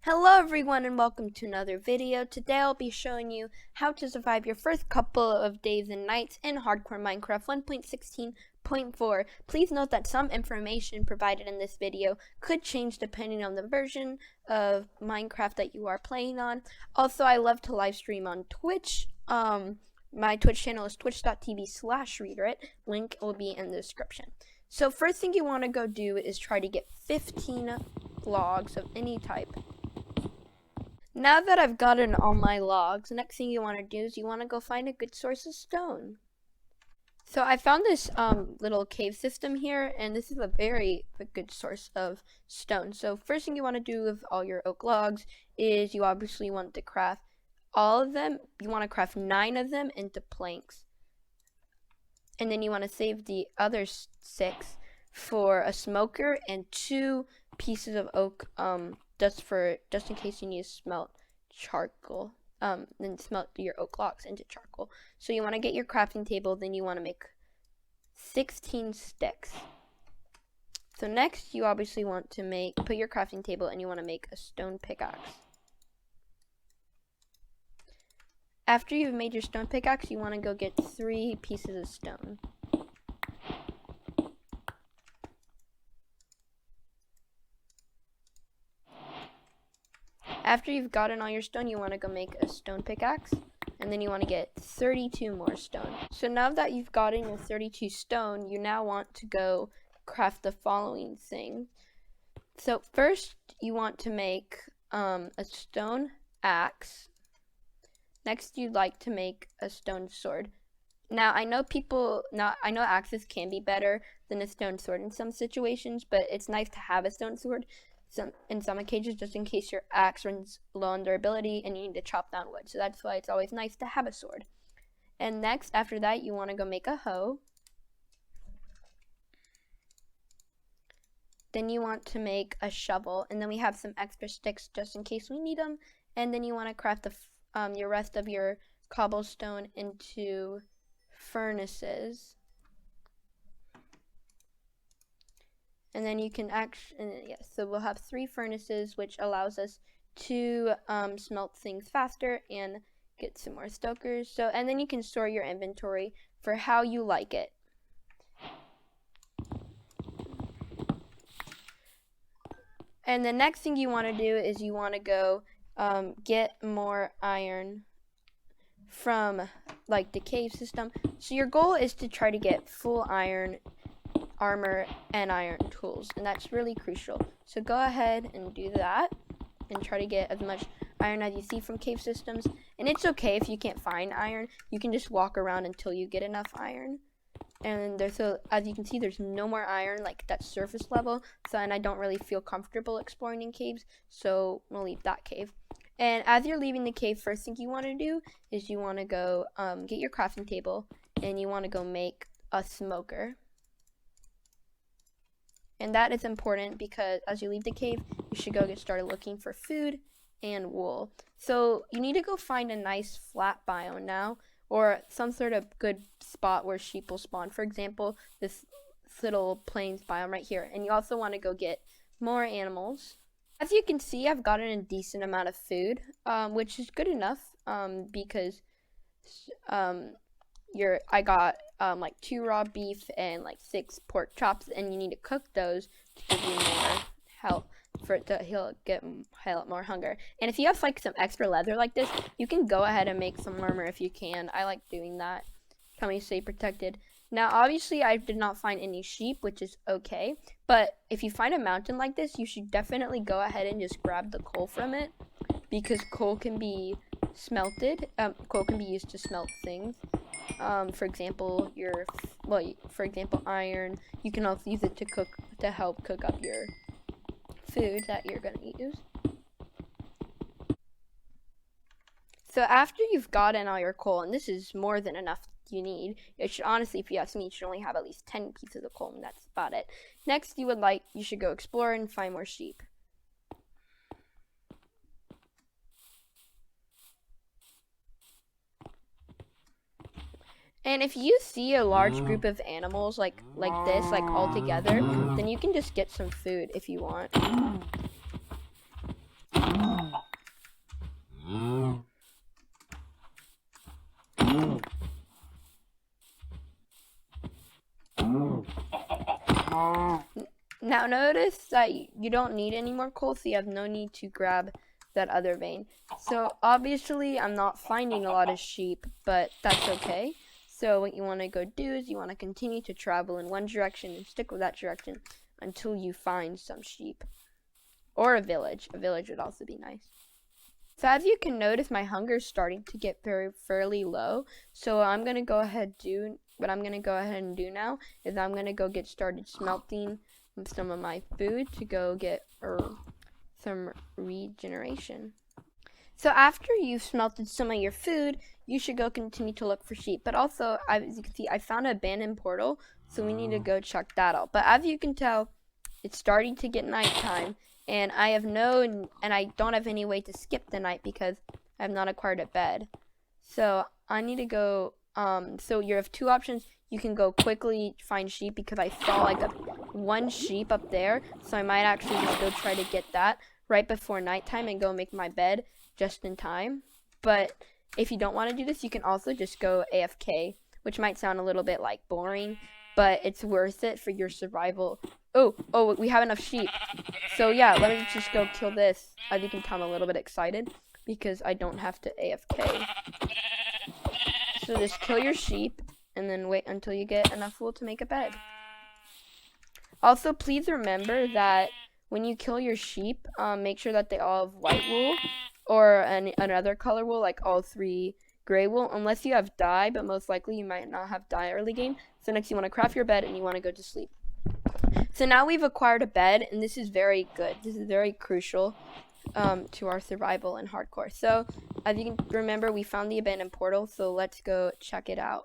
Hello everyone and welcome to another video. Today I'll be showing you how to survive your first couple of days and nights in Hardcore Minecraft 1.16.4. Please note that some information provided in this video could change depending on the version of Minecraft that you are playing on. Also, I love to live stream on Twitch. My Twitch channel is twitch.tv/readerit. Link will be in the description. So first thing you want to go do is try to get 15 logs of any type. Now that I've gotten all my logs, the next thing you want to do is you want to go find a good source of stone. So I found this little cave system here, and this is a very good source of stone. So first thing you want to do with all your oak logs is you obviously want to craft all of them. You want to craft 9 of them into planks. And then you want to save the other 6 for a smoker and 2 pieces of oak just in case you need to smelt charcoal, then smelt your oak logs into charcoal. So you want to get your crafting table, then you want to make 16 sticks. So next you obviously want to put your crafting table and you want to make a stone pickaxe. After you've made your stone pickaxe, you want to go get 3 pieces of stone. After you've gotten all your stone, you want to go make a stone pickaxe, and then you want to get 32 more stone. So now that you've gotten your 32 stone, you now want to go craft the following thing. So first, you want to make a stone axe. Next, you'd like to make a stone sword. Now, I know axes can be better than a stone sword in some situations, but it's nice to have a stone sword in some occasions, just in case your axe runs low on durability and you need to chop down wood. So that's why it's always nice to have a sword. And next, after that, you want to go make a hoe. Then you want to make a shovel, and then we have some extra sticks just in case we need them. And then you want to craft your rest of your cobblestone into furnaces. And then you can so we'll have 3 furnaces, which allows us to smelt things faster and get some more stokers. So, and then you can store your inventory for how you like it. And the next thing you want to do is you want to go get more iron from like the cave system. So your goal is to try to get full iron armor and iron tools, and that's really crucial. So go ahead and do that and try to get as much iron as you see from cave systems. And it's okay if you can't find iron, you can just walk around until you get enough iron. And as you can see, there's no more iron like that surface level, and I don't really feel comfortable exploring in caves, so we'll leave that cave. And as you're leaving the cave, first thing you want to do is you want to go get your crafting table, and you want to go make a smoker. And that is important because as you leave the cave, you should go get started looking for food and wool. So you need to go find a nice flat biome now, or some sort of good spot where sheep will spawn. For example, this little plains biome right here. And you also want to go get more animals. As you can see, I've gotten a decent amount of food, which is good enough because I got like 2 raw beef and like 6 pork chops, and you need to cook those to give you more health he'll get more hunger. And if you have like some extra leather like this, you can go ahead and make some armor if you can. I like doing that. Help me stay protected. Now obviously I did not find any sheep, which is okay, but if you find a mountain like this, you should definitely go ahead and just grab the coal from it, because coal can be smelted. Coal can be used to smelt things. For example, iron. You can also use it to help cook up your food that you're gonna use. So after you've gotten all your coal, and this is more than enough you need, it should honestly, if you ask me, you should only have at least 10 pieces of coal, and that's about it. Next, you should go explore and find more sheep. And if you see a large group of animals like this, like all together, then you can just get some food if you want. Now notice that you don't need any more coal, so you have no need to grab that other vein. So obviously I'm not finding a lot of sheep, but that's okay. So what you want to go do is you want to continue to travel in one direction and stick with that direction until you find some sheep. Or a village. A village would also be nice. So as you can notice, my hunger is starting to get fairly low. So what I'm going to go ahead and do now is I'm going to go get started smelting some of my food to go get some regeneration. So after you've smelted some of your food, you should go continue to look for sheep. But also, as you can see, I found an abandoned portal, so we need to go check that out. But as you can tell, it's starting to get nighttime, and I don't have any way to skip the night because I have not acquired a bed. So I need to go. So you have two options. You can go quickly find sheep because I saw like one sheep up there, so I might actually just go try to get that right before nighttime and go make my bed just in time. But if you don't want to do this, you can also just go AFK, which might sound a little bit like boring, but it's worth it for your survival. Oh, we have enough sheep. So yeah, let me just go kill this. As you can tell, I'm a little bit excited because I don't have to AFK. So just kill your sheep and then wait until you get enough wool to make a bed. Also, please remember that when you kill your sheep, make sure that they all have white wool or another color wool, like all 3 gray wool, unless you have dye, but most likely you might not have dye early game. So next you want to craft your bed and you want to go to sleep. So now we've acquired a bed, and this is very good. This is very crucial to our survival in hardcore. So as you can remember, we found the abandoned portal, so let's go check it out.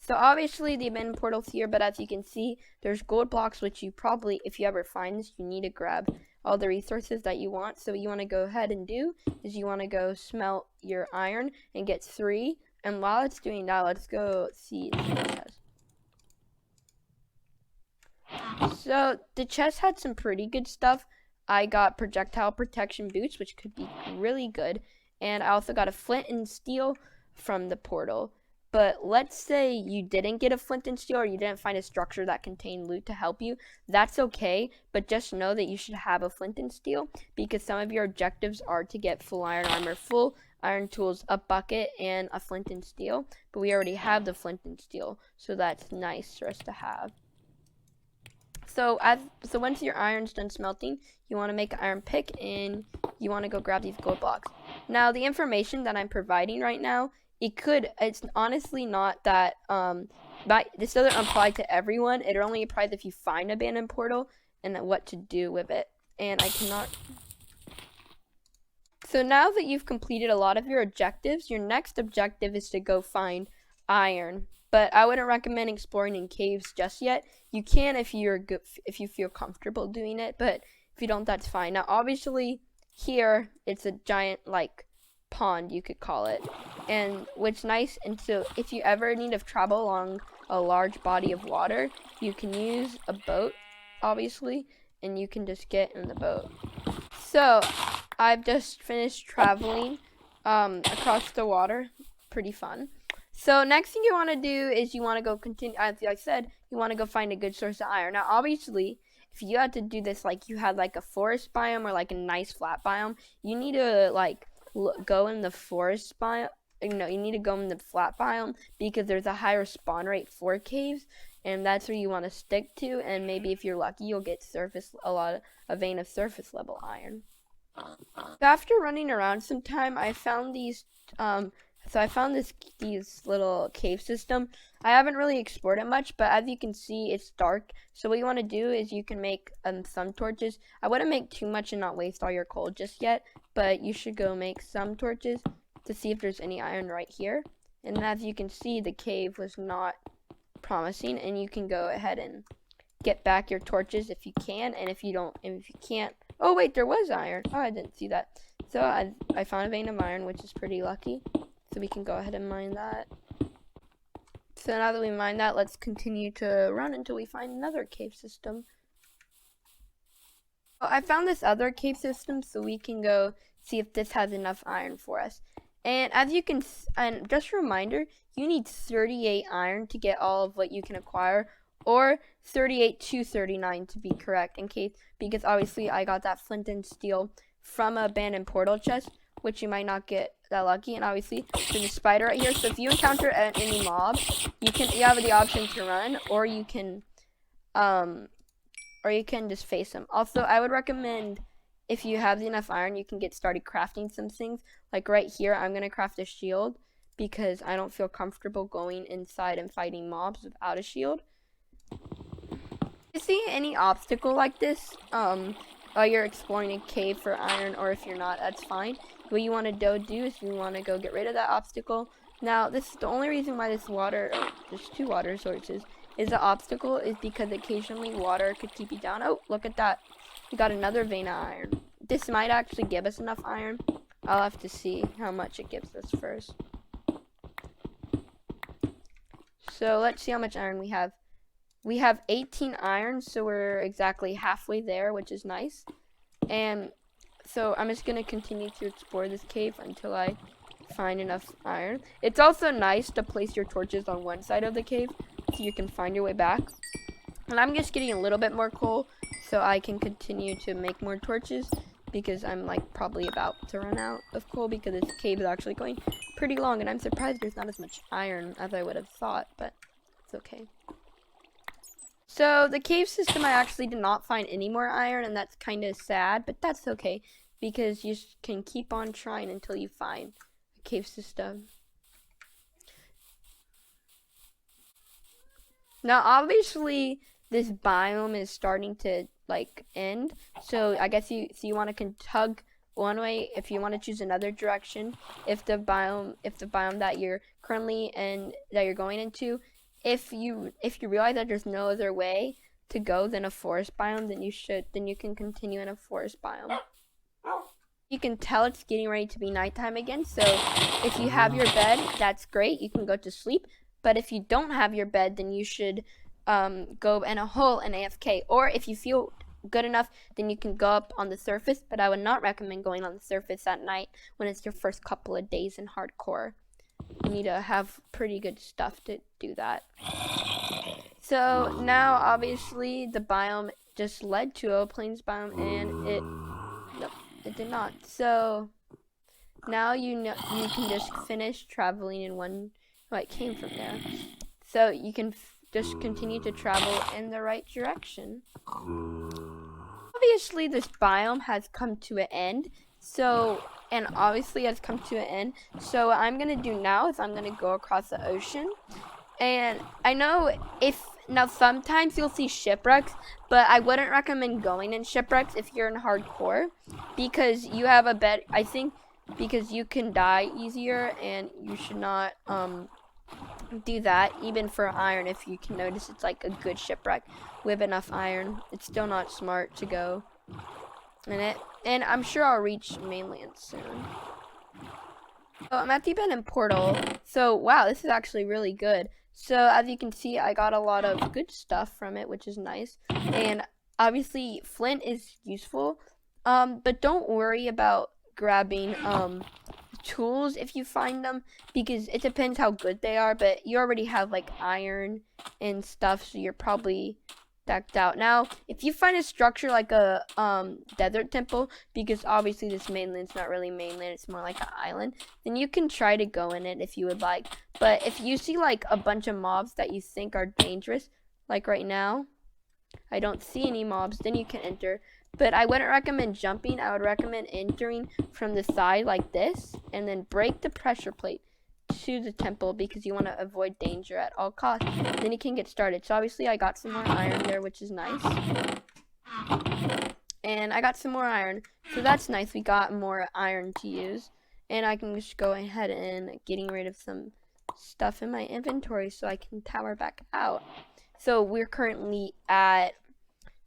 So obviously the abandoned portal's here, but as you can see, there's gold blocks, which you probably, if you ever find this, you need to grab all the resources that you want. So what you want to go ahead and do is you want to go smelt your iron and get 3. And while it's doing that, let's go see what it has. So the chest had some pretty good stuff. I got projectile protection boots, which could be really good. And I also got a flint and steel from the portal. But let's say you didn't get a flint and steel, or you didn't find a structure that contained loot to help you. That's okay, but just know that you should have a flint and steel, because some of your objectives are to get full iron armor, full iron tools, a bucket, and a flint and steel. But we already have the flint and steel, so that's nice for us to have. So once your iron's done smelting, you want to make an iron pick, and you want to go grab these gold blocks. Now, the information that I'm providing right now, it's honestly not that, this doesn't apply to everyone. It only applies if you find an abandoned portal and what to do with it. And I cannot. So now that you've completed a lot of your objectives, your next objective is to go find iron. But I wouldn't recommend exploring in caves just yet. You can if you feel comfortable doing it, but if you don't, that's fine. Now, obviously, here it's a giant pond, you could call it, and what's nice, and so if you ever need to travel along a large body of water, you can use a boat, obviously, and you can just get in the boat. So I've just finished traveling across the water. Pretty fun. So next thing you want to do is you want to go continue, as I said, you want to go find a good source of iron. Now obviously, if you had to do this like you had like a forest biome or like a nice flat biome, you need to go in the forest biome. You need to go in the flat biome because there's a higher spawn rate for caves, and that's where you want to stick to. And maybe if you're lucky, you'll get a vein of surface level iron. So after running around some time, I found these. These little cave system. I haven't really explored it much, but as you can see, it's dark. So what you want to do is you can make some torches. I wouldn't make too much and not waste all your coal just yet, but you should go make some torches to see if there's any iron right here. And as you can see, the cave was not promising, and you can go ahead and get back your torches if you can, and if you can't, oh wait, there was iron. Oh, I didn't see that. So I found a vein of iron, which is pretty lucky. So we can go ahead and mine that. So now that we mine that, let's continue to run until we find another cave system. Well, I found this other cave system, so we can go see if this has enough iron for us. And as you can, and just a reminder, you need 38 iron to get all of what you can acquire, or 38 to 39 to be correct, in case, because obviously I got that flint and steel from a abandoned portal chest, which you might not get that lucky. And obviously there's a spider right here, so if you encounter any mob, you have the option to run, or you can just face them. Also, I would recommend, if you have enough iron, you can get started crafting some things. Like right here, I'm gonna craft a shield because I don't feel comfortable going inside and fighting mobs without a shield. If you see any obstacle like this, while you're exploring a cave for iron, or if you're not, that's fine. What you want to do is you want to go get rid of that obstacle. Now, this is the only reason why this water, there's 2 water sources, is the obstacle is because occasionally water could keep you down. Oh, look at that. We got another vein of iron. This might actually give us enough iron. I'll have to see how much it gives us first. So let's see how much iron we have. We have 18 iron, so we're exactly halfway there, which is nice. And so I'm just going to continue to explore this cave until I find enough iron. It's also nice to place your torches on one side of the cave so you can find your way back. And I'm just getting a little bit more coal so I can continue to make more torches, because I'm like probably about to run out of coal because this cave is actually going pretty long, and I'm surprised there's not as much iron as I would have thought, but it's okay. So the cave system, I actually did not find any more iron, and that's kind of sad, but that's okay because you can keep on trying until you find a cave system. Now obviously this biome is starting to like end, so I guess you want to tug one way if you want to choose another direction. If the biome that you're currently that you're going into, if you realize that there's no other way to go than a forest biome, then you can continue in a forest biome. You can tell it's getting ready to be nighttime again, so if you have your bed, that's great, you can go to sleep. But if you don't have your bed, then you should go in a hole and AFK. Or if you feel good enough, then you can go up on the surface, but I would not recommend going on the surface at night when it's your first couple of days in hardcore. You need to have pretty good stuff to do that. So now obviously the biome just led to a plains biome, and it did not. So now you can just finish traveling in one. It came from there. So you can just continue to travel in the right direction. Obviously this biome has come to an end. So what I'm gonna do now is I'm gonna go across the ocean. And I know now sometimes you'll see shipwrecks, but I wouldn't recommend going in shipwrecks if you're in hardcore, because you have a bed, I think, because you can die easier, and you should not do that. Even for iron, if you can notice, it's like a good shipwreck with enough iron. It's still not smart to go in it, and I'm sure I'll reach mainland soon. So I'm at the abandoned portal. So wow, this is actually really good. So as you can see, I got a lot of good stuff from it, which is nice. And obviously flint is useful, but don't worry about grabbing tools if you find them, because it depends how good they are. But you already have like iron and stuff, so you're probably decked out. Now if you find a structure like a desert temple, because obviously this mainland's not really mainland, it's more like an island, then you can try to go in it if you would like. But if you see like a bunch of mobs that you think are dangerous, like right now I don't see any mobs, then you can enter. But I wouldn't recommend jumping. I would recommend entering from the side like this, and then break the pressure plate to the temple, because you want to avoid danger at all costs. Then you can get started. So obviously I got some more iron there, which is nice. And I got some more iron, so that's nice. We got more iron to use, and I can just go ahead and getting rid of some stuff in my inventory so I can tower back out. So we're currently at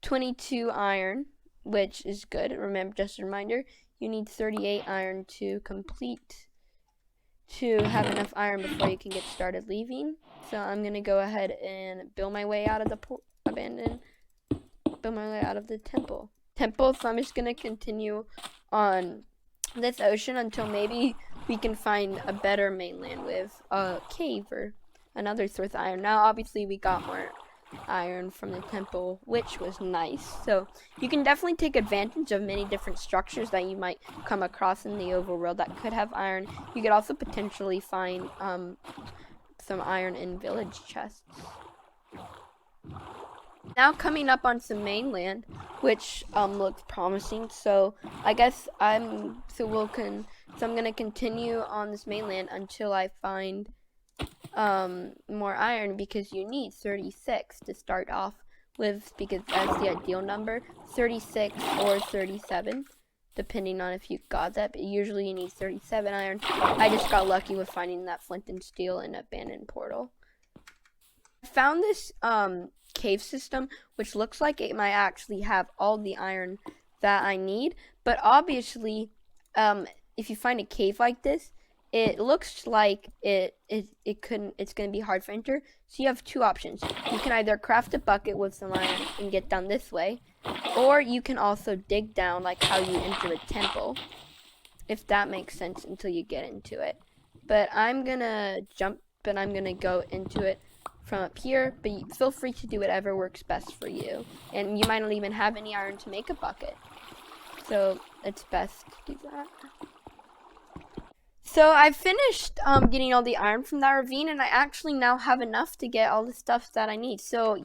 22 iron, which is good. Remember, just a reminder, you need 38 iron to have enough iron before you can get started leaving. So I'm gonna go ahead and build my way out of the temple. So I'm just gonna continue on this ocean until maybe we can find a better mainland with a cave or another source of iron. Now obviously we got more iron from the temple, which was nice. So you can definitely take advantage of many different structures that you might come across in the overworld that could have iron. You could also potentially find some iron in village chests. Now coming up on some mainland, which looks promising. So I guess I'm gonna continue on this mainland until I find more iron, because you need 36 to start off with, because that's the ideal number, 36 or 37, depending on if you got that, but usually you need 37 iron. I just got lucky with finding that flint and steel in abandoned portal. I found this cave system, which looks like it might actually have all the iron that I need, but obviously if you find a cave like this, it looks like it's gonna be hard to enter. So you have two options. You can either craft a bucket with some iron and get down this way, or you can also dig down like how you enter a temple, if that makes sense, until you get into it. But I'm gonna jump and I'm gonna go into it from up here, but feel free to do whatever works best for you. And you might not even have any iron to make a bucket, so it's best to do that. So I've finished getting all the iron from that ravine, and I actually now have enough to get all the stuff that I need. So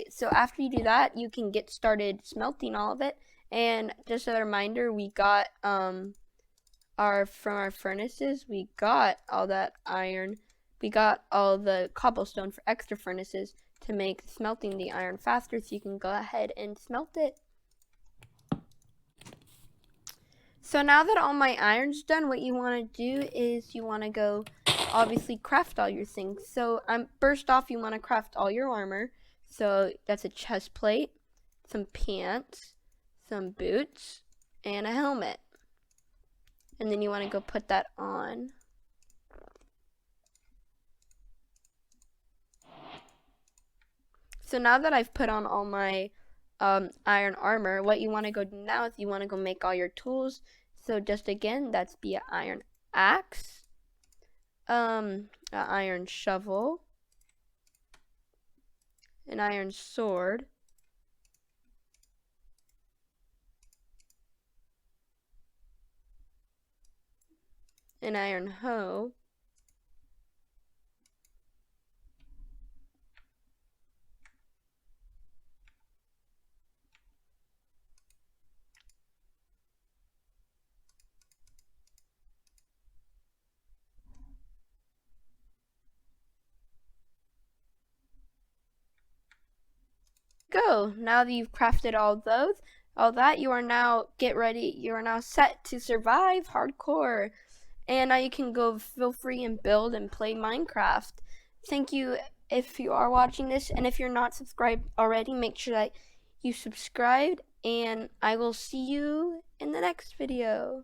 so after you do that, you can get started smelting all of it. And just a reminder, we got from our furnaces, we got all that iron. We got all the cobblestone for extra furnaces to make smelting the iron faster, so you can go ahead and smelt it. So now that all my iron's done, what you want to do is you want to go obviously craft all your things. So first off, you want to craft all your armor. So that's a chest plate, some pants, some boots, and a helmet. And then you want to go put that on. So now that I've put on all my iron armor, what you want to go do now is you want to go make all your tools. So just again, that's be an iron axe, an iron shovel, an iron sword, an iron hoe, go. Now that you've crafted all that, you are now set to survive hardcore. And now you can go feel free and build and play Minecraft. Thank you if you are watching this, and if you're not subscribed already, make sure that you subscribed, and I will see you in the next video.